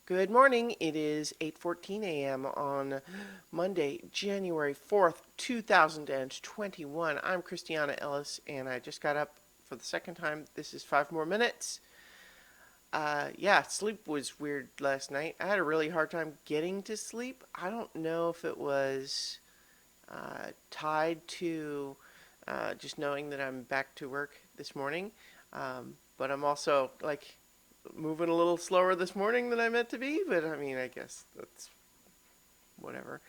Good morning. It is 8:14 a.m. on Monday, January 4th, 2021. I'm Christiana Ellis, and I just got up for the second time. This is 5 more minutes. Yeah, sleep was weird last night. I had a really hard time getting to sleep. I don't know if it was tied to just knowing that I'm back to work this morning, but I'm also like moving a little slower this morning than I meant to be, but I mean, I guess that's whatever.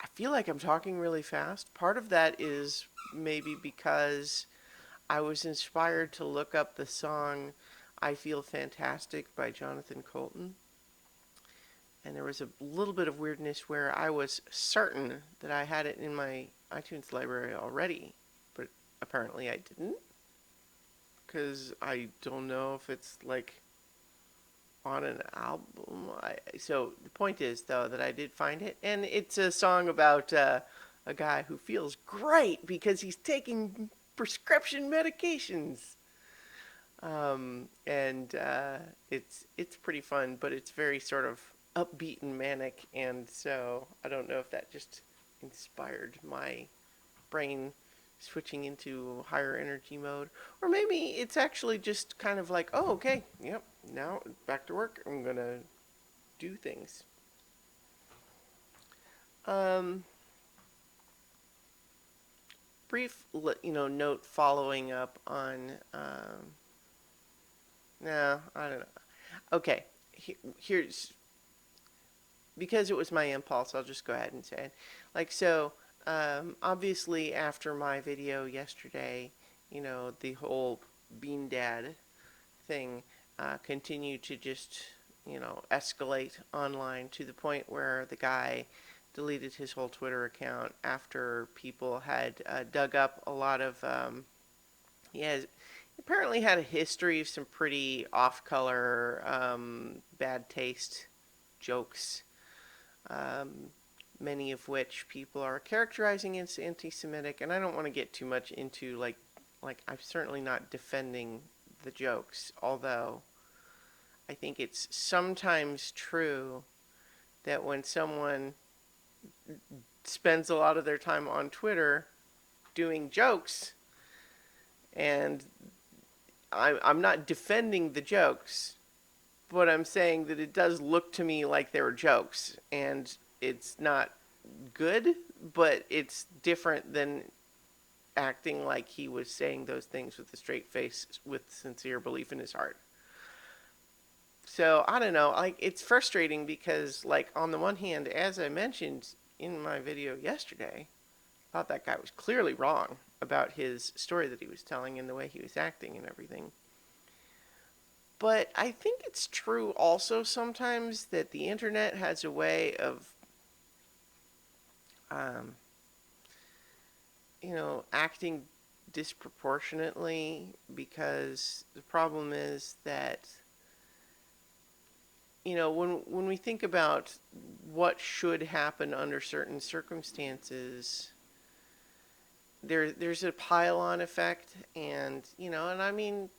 I feel like I'm talking really fast. Part of that is maybe because I was inspired to look up the song I Feel Fantastic by Jonathan Colton. And there was a little bit of weirdness where I was certain that I had it in my iTunes library already, but apparently I didn't. Because I don't know if it's like on an album. So the point is, though, that I did find it, and it's a song about a guy who feels great because he's taking prescription medications. And it's pretty fun, but it's very sort of upbeat and manic, and so I don't know if that just inspired my brain switching into higher energy mode, or maybe it's actually just kind of like, oh, okay, yep, now back to work. I'm gonna do things. Um, Brief, note following up on. No, I don't know. Okay, here's because it was my impulse. I'll just go ahead and say it. Like so. Obviously, after my video yesterday, the whole Bean Dad thing continued to just, escalate online to the point where the guy deleted his whole Twitter account after people had dug up a lot of. He has apparently had a history of some pretty off-color, bad taste jokes. Um, Many of which people are characterizing as anti-Semitic, and I don't want to get too much into like I'm certainly not defending the jokes, although I think it's sometimes true that when someone spends a lot of their time on Twitter doing jokes, and I'm not defending the jokes, but I'm saying that it does look to me like they're jokes, and it's not good, but it's different than acting like he was saying those things with a straight face with sincere belief in his heart. So I don't know, like it's frustrating because like on the one hand, as I mentioned in my video yesterday, I thought that guy was clearly wrong about his story that he was telling and the way he was acting and everything. But I think it's true also sometimes that the internet has a way of um, acting disproportionately, because the problem is that when we think about what should happen under certain circumstances, there's a pile-on effect, and I mean,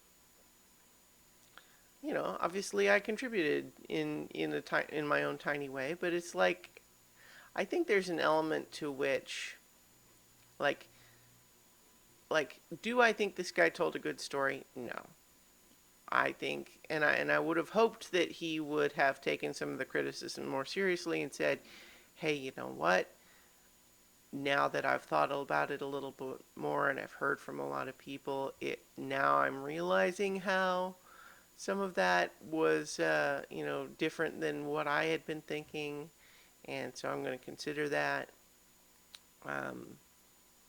obviously I contributed in my own tiny way, but it's like I think there's an element to which like do I think this guy told a good story? No. I think, and I would have hoped that he would have taken some of the criticism more seriously and said, "Hey, you know what? Now that I've thought about it a little bit more and I've heard from a lot of people, now I'm realizing how some of that was, different than what I had been thinking, and so I'm going to consider that." Um,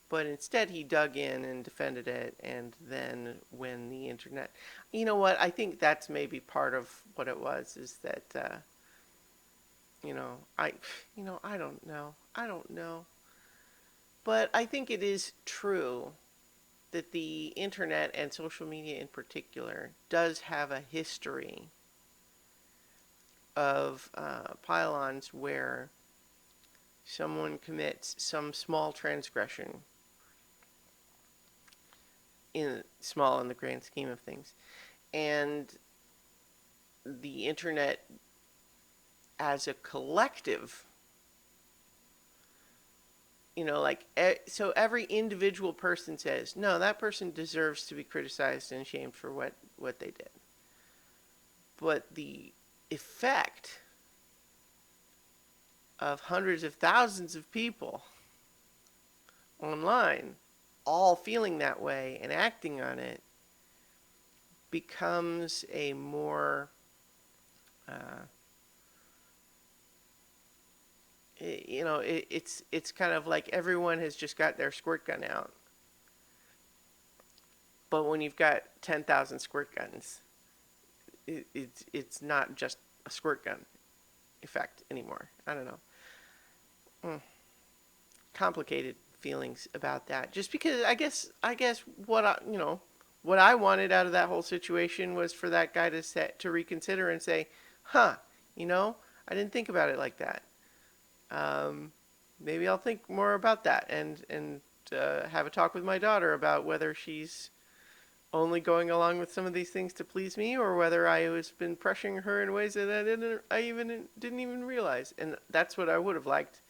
But instead, he dug in and defended it, and then when the internet, you know what? I think that's maybe part of what it was. Is that you know, I, I don't know. I don't know. But I think it is true that the internet and social media in particular does have a history of pile-ons where someone commits some small transgression, in small in the grand scheme of things, and the internet as a collective, like, so every individual person says, no, that person deserves to be criticized and shamed for what they did. But the effect of hundreds of thousands of people online all feeling that way and acting on it becomes a more it's kind of like everyone has just got their squirt gun out. But when you've got 10,000 squirt guns, it's not just a squirt gun effect anymore. I don't know. Complicated feelings about that. Just because I guess what I wanted out of that whole situation was for that guy to reconsider and say, "Huh, I didn't think about it like that. Maybe I'll think more about that and have a talk with my daughter about whether she's only going along with some of these things to please me, or whether I was been pressuring her in ways that I didn't even realize." And that's what I would have liked.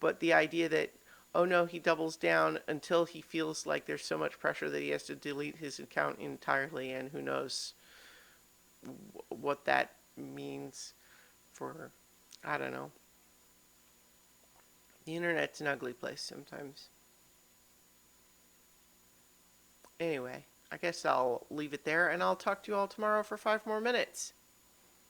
But the idea that, oh no, he doubles down until he feels like there's so much pressure that he has to delete his account entirely, and who knows what that means for, I don't know. The internet's an ugly place sometimes. Anyway, I guess I'll leave it there, and I'll talk to you all tomorrow for 5 more minutes.